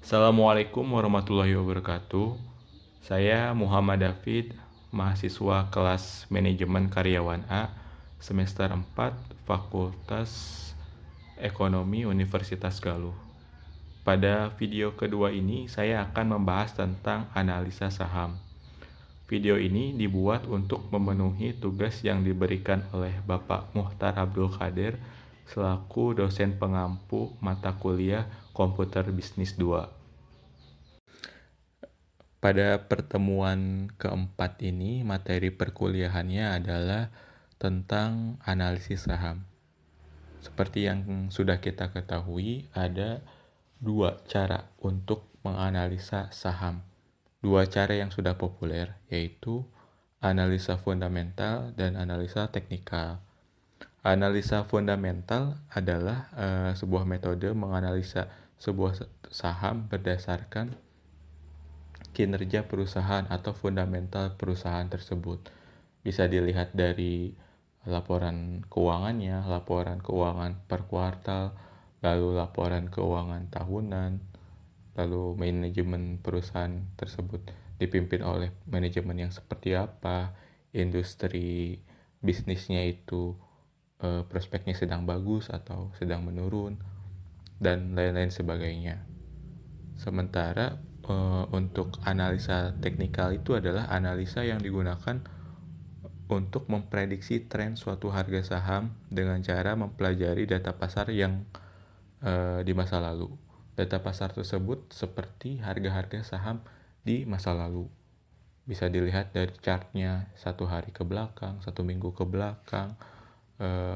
Assalamualaikum warahmatullahi wabarakatuh. Saya Muhammad David, mahasiswa kelas Manajemen Karyawan A, semester 4, Fakultas Ekonomi Universitas Galuh. Pada video kedua ini, saya akan membahas tentang analisa saham. Video ini dibuat untuk memenuhi tugas yang diberikan oleh Bapak Muhtar Abdul Qadir selaku dosen pengampu mata kuliah Komputer Bisnis 2. Pada pertemuan keempat ini, materi perkuliahannya adalah tentang analisis saham. Seperti yang sudah kita ketahui, ada dua cara untuk menganalisa saham. Dua cara yang sudah populer, yaitu analisa fundamental dan analisa teknikal. Analisa fundamental adalah sebuah metode menganalisa sebuah saham berdasarkan kinerja perusahaan atau fundamental perusahaan tersebut. Bisa dilihat dari laporan keuangannya, laporan keuangan per kuartal, lalu laporan keuangan tahunan, lalu manajemen perusahaan tersebut dipimpin oleh manajemen yang seperti apa, industri bisnisnya itu prospeknya sedang bagus atau sedang menurun, dan lain-lain sebagainya. Sementara untuk analisa teknikal itu adalah analisa yang digunakan untuk memprediksi tren suatu harga saham dengan cara mempelajari data pasar yang di masa lalu. Data pasar tersebut seperti harga-harga saham di masa lalu. Bisa dilihat dari chartnya satu hari ke belakang, satu minggu ke belakang,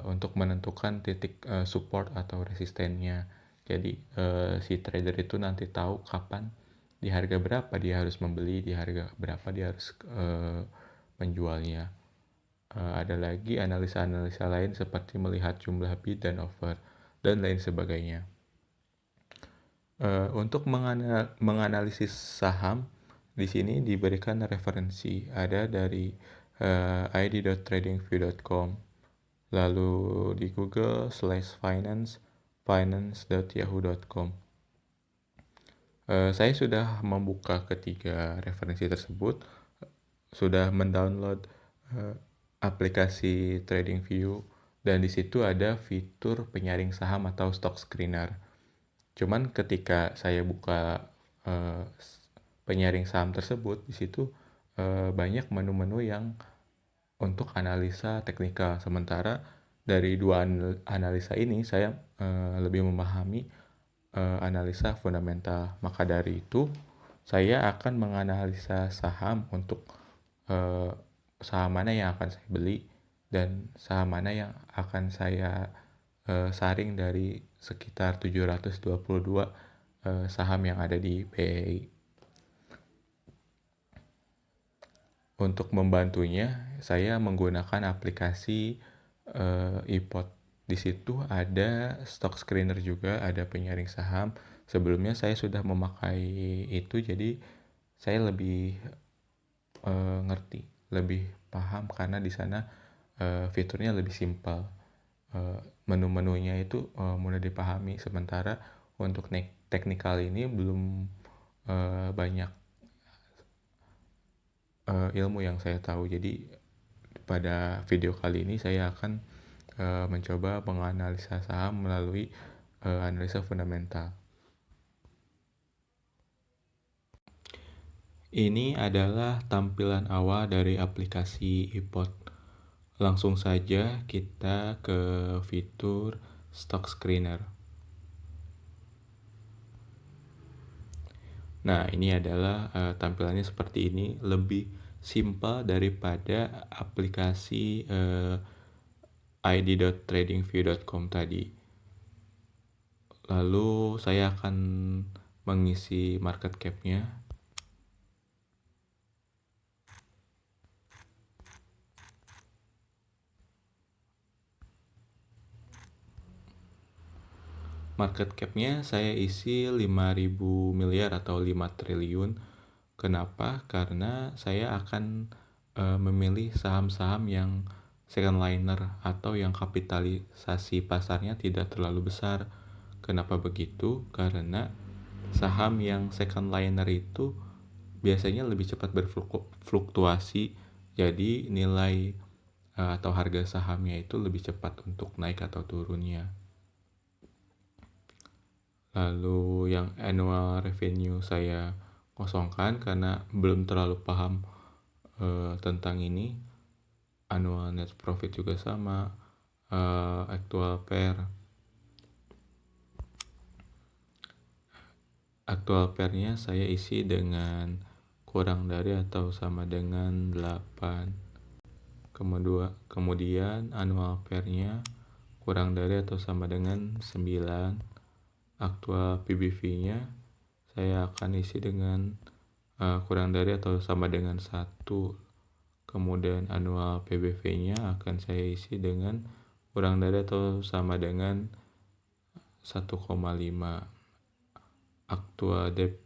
untuk menentukan titik support atau resistennya. Jadi si trader itu nanti tahu kapan di harga berapa dia harus membeli, di harga berapa dia harus menjualnya. Ada lagi analisa-analisa lain seperti melihat jumlah bid dan offer dan lain sebagainya. Untuk menganalisis saham, di sini diberikan referensi, ada dari id.tradingview.com, lalu di Google /finance, finance.yahoo.com. Saya sudah membuka ketiga referensi tersebut, sudah mendownload aplikasi TradingView, dan di situ ada fitur penyaring saham atau stock screener. Cuman ketika saya buka penyaring saham tersebut, di situ banyak menu-menu yang untuk analisa teknikal. Sementara dari dua analisa ini saya lebih memahami analisa fundamental. Maka dari itu saya akan menganalisa saham untuk saham mana yang akan saya beli dan saham mana yang akan saya saring dari sekitar 722 saham yang ada di BEI. Untuk membantunya, saya menggunakan aplikasi iPod. Di situ ada stock screener juga, ada penyaring saham. Sebelumnya saya sudah memakai itu, jadi saya lebih ngerti, lebih paham karena di sana fiturnya lebih simpel. Menu-menunya itu mudah dipahami. Sementara untuk teknikal ini belum banyak ilmu yang saya tahu. Jadi pada video kali ini saya akan mencoba menganalisa saham melalui analisa fundamental. Ini adalah tampilan awal dari aplikasi iPod. Langsung saja kita ke fitur stock screener. Nah, ini adalah tampilannya seperti ini, lebih simpel daripada aplikasi id.tradingview.com tadi. Lalu saya akan mengisi market cap-nya. Market cap-nya saya isi 5.000 miliar atau 5 triliun. Kenapa? Karena saya akan memilih saham-saham yang second liner atau yang kapitalisasi pasarnya tidak terlalu besar. Kenapa begitu? Karena saham yang second liner itu biasanya lebih cepat berfluktuasi, jadi nilai atau harga sahamnya itu lebih cepat untuk naik atau turunnya. Lalu yang annual revenue saya kosongkan karena belum terlalu paham tentang ini. Annual net profit juga sama, actual pair. Actual pairnya saya isi dengan kurang dari atau sama dengan 8. Kemudian annual pairnya kurang dari atau sama dengan 9. Aktual PBV-nya saya akan isi dengan kurang dari atau sama dengan 1. Kemudian annual PBV-nya akan saya isi dengan kurang dari atau sama dengan 1,5. Actual debt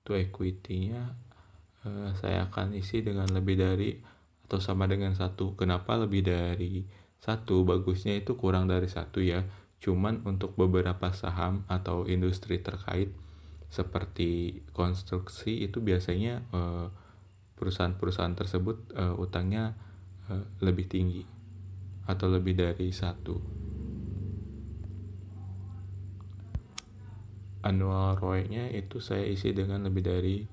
to equity-nya saya akan isi dengan lebih dari atau sama dengan 1. Kenapa lebih dari 1? Bagusnya itu kurang dari 1 ya. Cuman untuk beberapa saham atau industri terkait seperti konstruksi itu biasanya perusahaan-perusahaan tersebut utangnya lebih tinggi atau lebih dari 1. Annual ROE-nya itu saya isi dengan lebih dari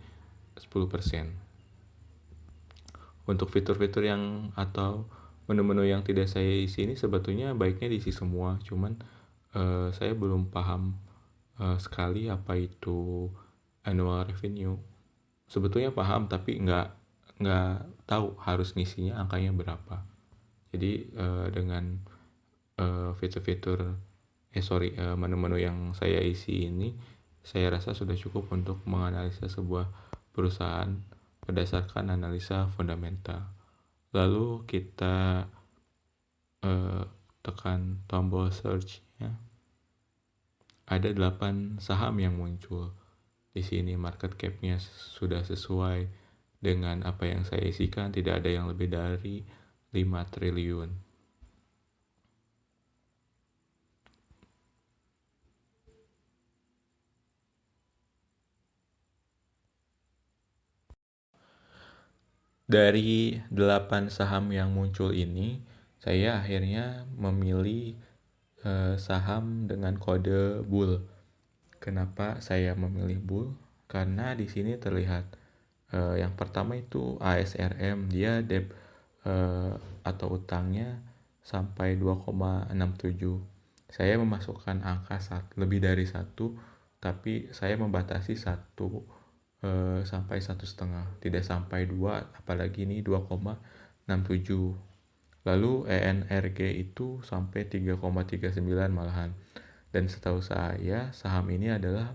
10%. Untuk fitur-fitur yang atau menu-menu yang tidak saya isi ini sebetulnya baiknya diisi semua, cuman saya belum paham sekali apa itu annual revenue. Sebetulnya paham tapi nggak tahu harus ngisinya angkanya berapa. Jadi dengan fitur-fitur menu-menu yang saya isi ini, saya rasa sudah cukup untuk menganalisa sebuah perusahaan berdasarkan analisa fundamental. Lalu kita tekan tombol search-nya. Ada 8 saham yang muncul. Di sini market cap-nya sudah sesuai dengan apa yang saya isikan, tidak ada yang lebih dari 5 triliun. Dari 8 saham yang muncul ini, saya akhirnya memilih saham dengan kode bull. Kenapa saya memilih bull? Karena di sini terlihat yang pertama itu ASRM, dia debt atau utangnya sampai 2,67. Saya memasukkan angka lebih dari 1, tapi saya membatasi 1 sampai 1,5, tidak sampai 2, apalagi ini 2,67. Lalu ENRG itu sampai 3,39 malahan. Dan setahu saya saham ini adalah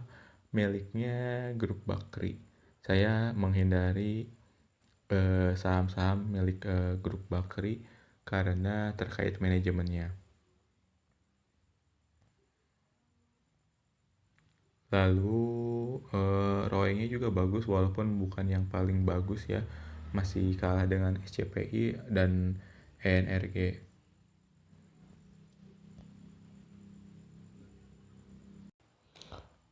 miliknya Grup Bakri. Saya menghindari saham-saham milik Grup Bakri karena terkait manajemennya. Lalu ROE-nya juga bagus walaupun bukan yang paling bagus ya, masih kalah dengan SCPI dan ENRG.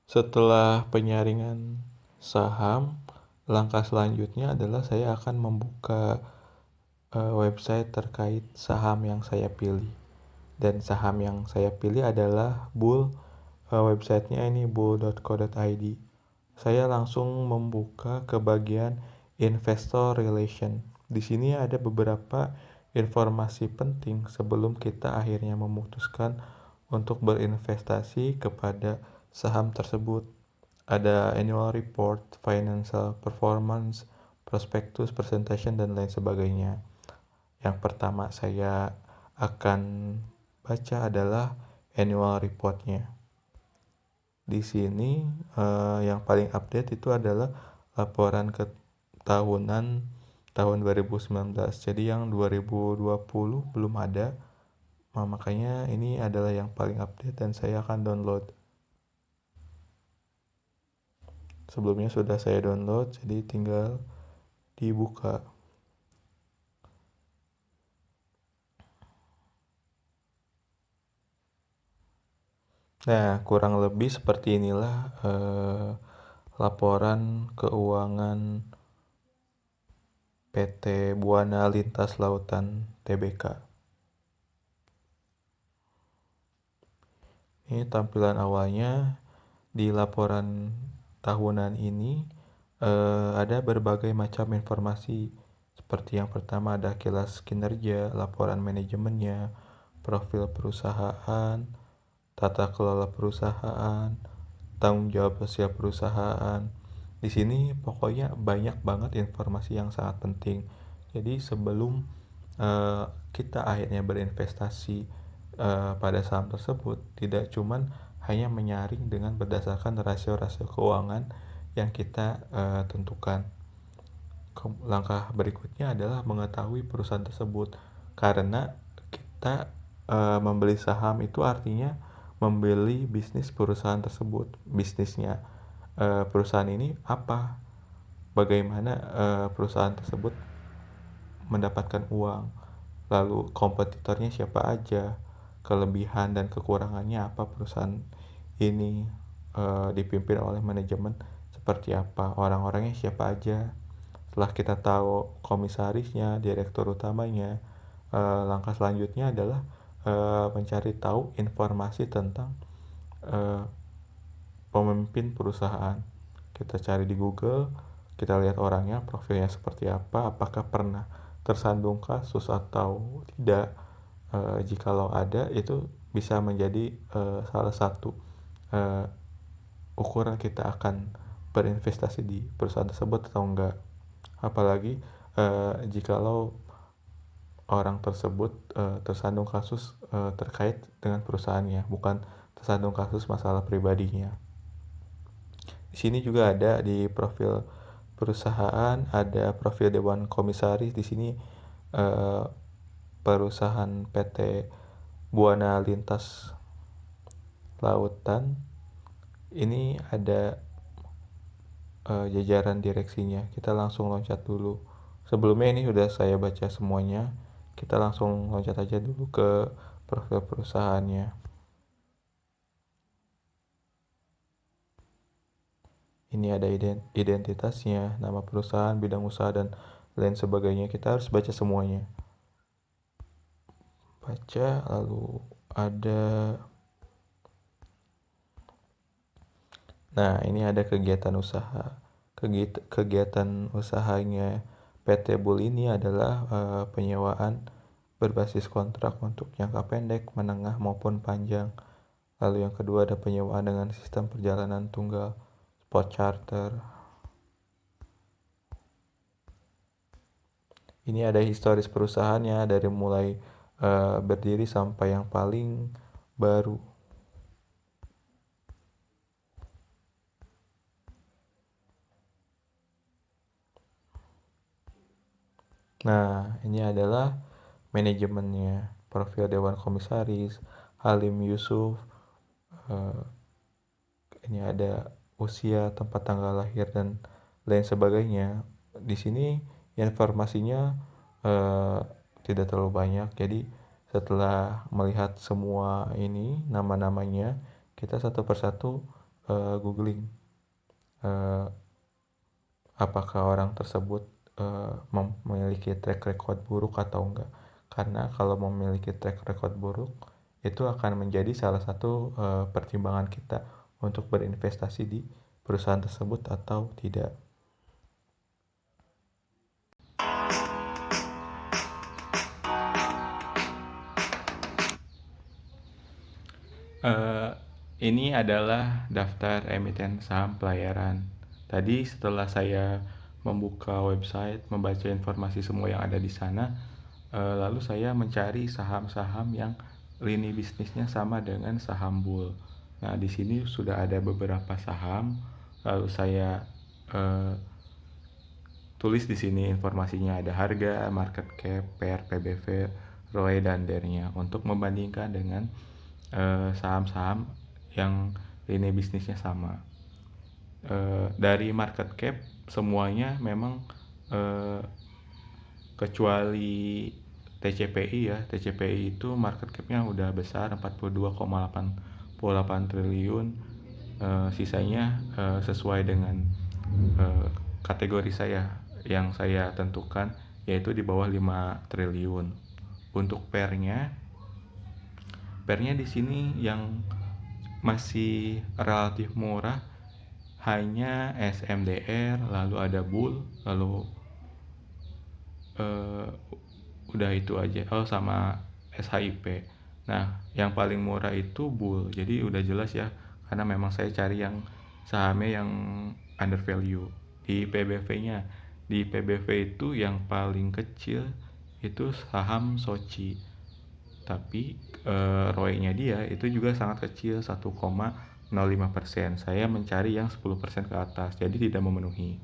Setelah penyaringan saham, langkah selanjutnya adalah saya akan membuka website terkait saham yang saya pilih. Dan saham yang saya pilih adalah Bull. Websitenya ini bull.co.id. Saya langsung membuka ke bagian Investor Relation. Di sini ada beberapa informasi penting sebelum kita akhirnya memutuskan untuk berinvestasi kepada saham tersebut. Ada annual report, financial performance, prospectus, presentation, dan lain sebagainya. Yang pertama saya akan baca adalah annual report-nya. Di sini yang paling update itu adalah laporan ketahunan tahun 2019. Jadi yang 2020 belum ada. Makanya ini adalah yang paling update dan saya akan download. Sebelumnya sudah saya download, jadi tinggal dibuka. Nah, kurang lebih seperti inilah laporan keuangan PT Buana Lintas Lautan Tbk. Ini tampilan awalnya. Di laporan tahunan ini ada berbagai macam informasi. Seperti yang pertama ada kilas kinerja, laporan manajemennya, profil perusahaan, tata kelola perusahaan, tanggung jawab sosial perusahaan. Di sini pokoknya banyak banget informasi yang sangat penting. Jadi sebelum kita akhirnya berinvestasi pada saham tersebut, tidak cuman hanya menyaring dengan berdasarkan rasio-rasio keuangan yang kita tentukan. Langkah berikutnya adalah mengetahui perusahaan tersebut, karena kita membeli saham itu artinya membeli bisnis perusahaan tersebut. Bisnisnya perusahaan ini apa, bagaimana perusahaan tersebut mendapatkan uang, lalu kompetitornya siapa aja, kelebihan dan kekurangannya apa perusahaan ini, dipimpin oleh manajemen seperti apa, orang-orangnya siapa aja. Setelah kita tahu komisarisnya, direktur utamanya, langkah selanjutnya adalah mencari tahu informasi tentang eh, pemimpin perusahaan. Kita cari di Google, kita lihat orangnya, profilnya seperti apa, apakah pernah tersandung kasus atau tidak. Jikalau ada, itu bisa menjadi salah satu eh, ukuran kita akan berinvestasi di perusahaan tersebut atau enggak. Apalagi jikalau orang tersebut tersandung kasus terkait dengan perusahaannya, bukan tersandung kasus masalah pribadinya. Di sini juga ada di profil perusahaan, ada profil dewan komisaris. Di sini eh, perusahaan PT Buana Lintas Lautan ini ada jajaran direksinya. Kita langsung loncat dulu. Sebelumnya ini sudah saya baca semuanya. Kita langsung loncat aja dulu ke profil perusahaannya. Ini ada identitasnya, nama perusahaan, bidang usaha, dan lain sebagainya. Kita harus baca semuanya. Baca, lalu ada... Nah, ini ada kegiatan usaha. Kegiatan usahanya PT Bull ini adalah penyewaan berbasis kontrak untuk jangka pendek, menengah, maupun panjang. Lalu yang kedua ada penyewaan dengan sistem perjalanan tunggal, spot charter. Ini ada historis perusahaannya dari mulai berdiri sampai yang paling baru. Nah, ini adalah manajemennya, profil dewan komisaris, Halim Yusuf. Ini ada usia, tempat tanggal lahir, dan lain sebagainya. Di sini informasinya eh, tidak terlalu banyak. Jadi setelah melihat semua ini nama-namanya, kita satu persatu googling eh, apakah orang tersebut memiliki track record buruk atau enggak. Karena kalau memiliki track record buruk, itu akan menjadi salah satu pertimbangan kita untuk berinvestasi di perusahaan tersebut atau tidak. Eh, ini adalah daftar emiten saham pelayaran. Tadi setelah saya membuka website, membaca informasi semua yang ada di sana, lalu saya mencari saham-saham yang lini bisnisnya sama dengan saham Bull. Nah, di sini sudah ada beberapa saham, lalu saya eh, tulis di sini informasinya, ada harga, market cap, PER, PBV, ROE, dan DER-nya untuk membandingkan dengan saham-saham yang lini bisnisnya sama. Dari market cap semuanya memang kecuali TCPI ya. TCPI itu market capnya udah besar, 42,8 28 triliun, sisanya sesuai dengan kategori saya yang saya tentukan, yaitu di bawah 5 triliun. Untuk pernya di sini yang masih relatif murah hanya SMDR, lalu ada Bull, lalu eh, udah itu aja. Oh, sama SHIP. Nah, yang paling murah itu Bull. Jadi udah jelas ya, karena memang saya cari yang sahamnya yang under value. Di PBV itu yang paling kecil itu saham Soci. Tapi ROE-nya dia itu juga sangat kecil, 1,05%. Saya mencari yang 10% ke atas, jadi tidak memenuhi.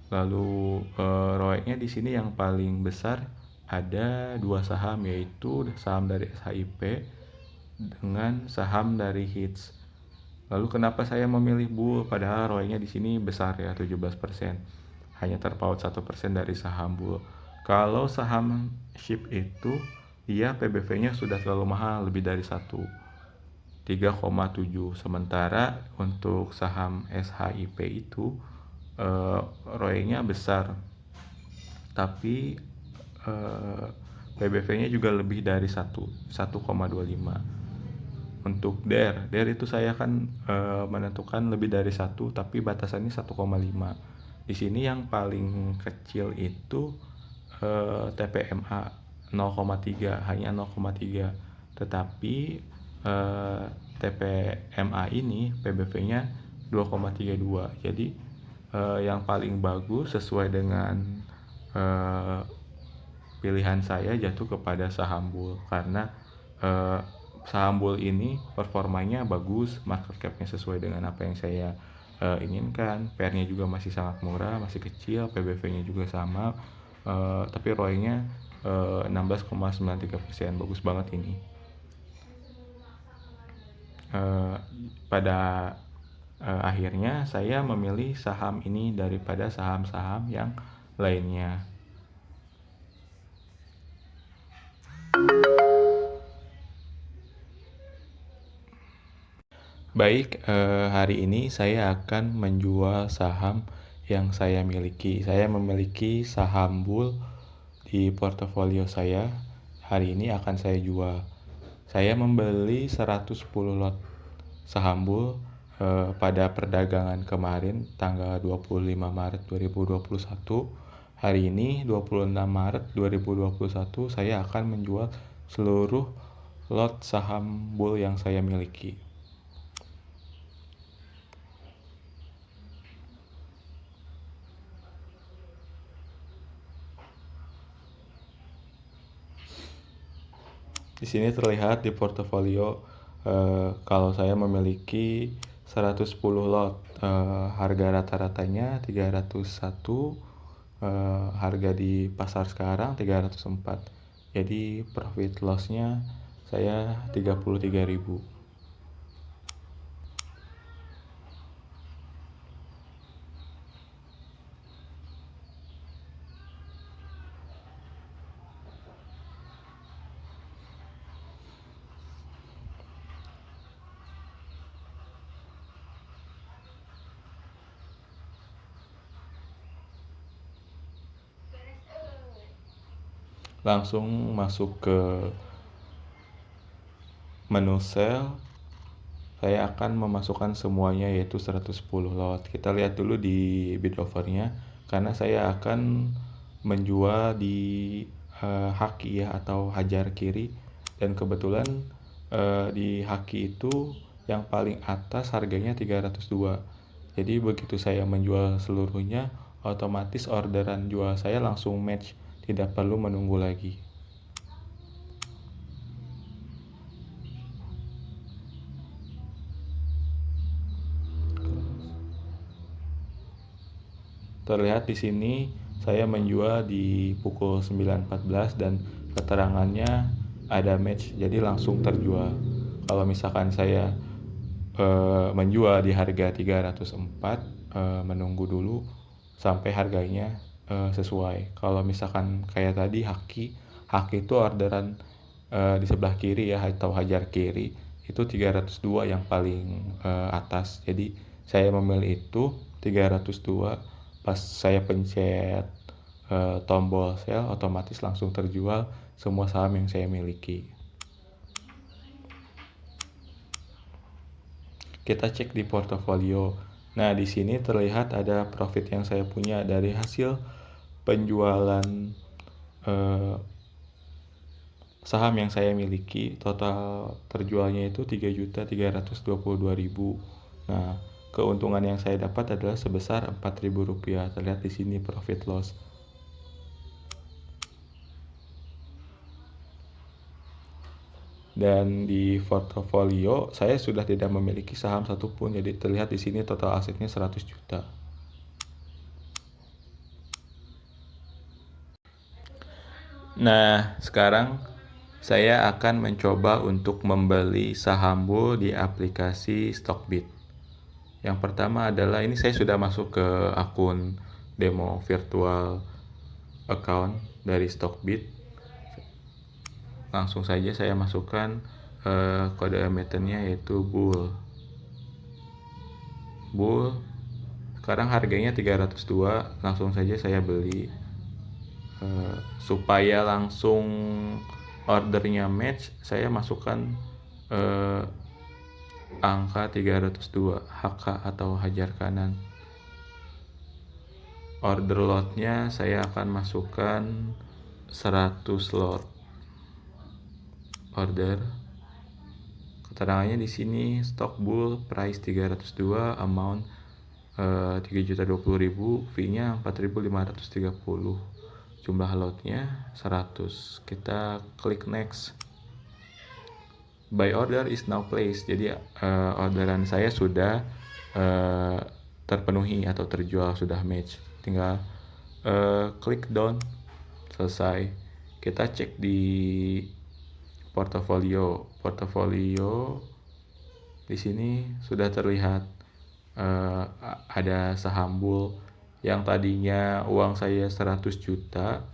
Lalu ROE-nya di sini yang paling besar ada dua saham, yaitu saham dari SHIP dengan saham dari HITS. Lalu kenapa saya memilih Bull padahal ROE-nya di sini besar ya, 17%. Hanya terpaut 1% dari saham Bull. Kalau saham SHIP itu dia PBV-nya sudah terlalu mahal, lebih dari 3,7. Sementara untuk saham SHIP itu ROE-nya besar, tapi PBV-nya juga lebih dari 1,25. Untuk DER itu saya kan menentukan lebih dari 1, tapi batasannya 1,5. Di sini yang paling kecil itu TPMA 0,3, hanya 0,3. Tetapi TPMA ini PBV-nya 2,32. Jadi yang paling bagus sesuai dengan pilihan saya jatuh kepada saham Bull, karena saham Bull ini performanya bagus, market cap-nya sesuai dengan apa yang saya inginkan, PR-nya juga masih sangat murah, masih kecil, PBV-nya juga sama, tapi ROE-nya 16,93%, bagus banget ini. Pada akhirnya saya memilih saham ini daripada saham-saham yang lainnya. Baik, hari ini saya akan menjual saham yang saya miliki. Saya memiliki saham Bull di portofolio saya. Hari ini akan saya jual. Saya membeli 110 lot saham Bull pada perdagangan kemarin tanggal 25 Maret 2021. Hari ini 26 Maret 2021 saya akan menjual seluruh lot saham Bull yang saya miliki. Di sini terlihat di portofolio kalau saya memiliki 110 lot, harga rata-ratanya 301, harga di pasar sekarang 304. Jadi profit loss-nya saya 33.000. Langsung masuk ke menu sell. Saya akan memasukkan semuanya, yaitu 110 lot. Kita lihat dulu di bid offer-nya, karena saya akan menjual di haki ya, atau hajar kiri, dan kebetulan di haki itu yang paling atas harganya 302. Jadi begitu saya menjual seluruhnya, otomatis orderan jual saya langsung match, tidak perlu menunggu lagi. Terlihat di sini saya menjual di pukul 9.14 dan keterangannya ada match, jadi langsung terjual. Kalau misalkan saya menjual di harga 304, menunggu dulu sampai harganya sesuai. Kalau misalkan kayak tadi haki itu orderan di sebelah kiri ya, atau hajar kiri, itu 302 yang paling atas. Jadi saya memilih itu 302. Pas saya pencet tombol sell, otomatis langsung terjual semua saham yang saya miliki. Kita cek di portofolio. Nah, di sini terlihat ada profit yang saya punya dari hasil penjualan saham yang saya miliki. Total terjualnya itu 3.322.000. Nah, keuntungan yang saya dapat adalah sebesar Rp4.000. Terlihat di sini profit loss. Dan di portofolio saya sudah tidak memiliki saham satupun. Jadi terlihat di sini total asetnya 100 juta. Nah, sekarang saya akan mencoba untuk membeli saham bull di aplikasi Stockbit. Yang pertama adalah ini saya sudah masuk ke akun demo virtual account dari Stockbit. Langsung saja saya masukkan kode emitternya yaitu bull. Sekarang harganya 302, langsung saja saya beli. Supaya langsung ordernya match, saya masukkan angka 302 HK atau hajar kanan. Order lotnya saya akan masukkan 100 lot. Order. Keterangannya di sini stock bull price 302, amount 3.020.000, fee-nya 4.530. Jumlah lotnya 100. Kita klik next. Buy order is now placed. Jadi orderan saya sudah terpenuhi atau terjual, sudah match. Tinggal klik done. Selesai. Kita cek di portofolio. Di sini sudah terlihat ada saham bull yang tadinya uang saya 100 juta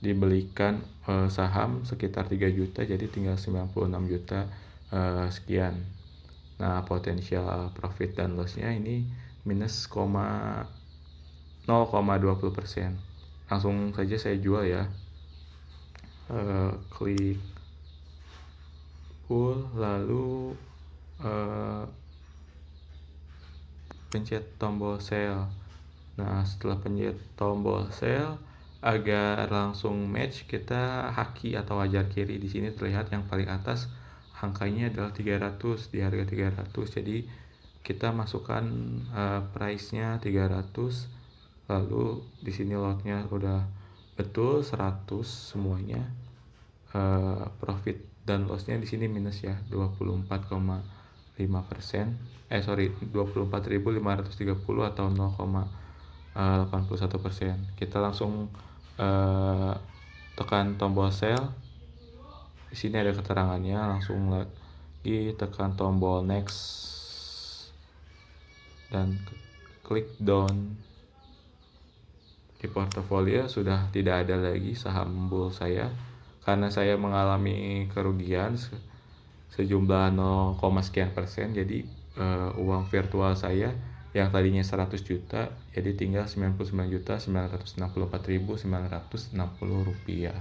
dibelikan saham sekitar 3 juta, jadi tinggal 96 juta sekian. Nah, potensial profit dan lossnya ini minus 0,20%. Langsung saja saya jual ya. Klik pull, lalu pencet tombol sell. Nah, setelah pencet tombol sell, agar langsung match, kita haki atau hajar kiri. Di sini terlihat yang paling atas angkanya adalah 300, di harga 300. Jadi kita masukkan price-nya 300. Lalu di sini lotnya udah betul 100 semuanya. Profit dan loss-nya di sini minus ya, 24,5%. 24.530 atau 0,81%. Kita langsung tekan tombol sell. Di sini ada keterangannya, langsung lagi tekan tombol next dan klik done. Di portofolio sudah tidak ada lagi saham bull saya karena saya mengalami kerugian sejumlah 0, sekian persen. Jadi uang virtual saya yang tadinya 100 juta jadi tinggal 99.964.960 rupiah.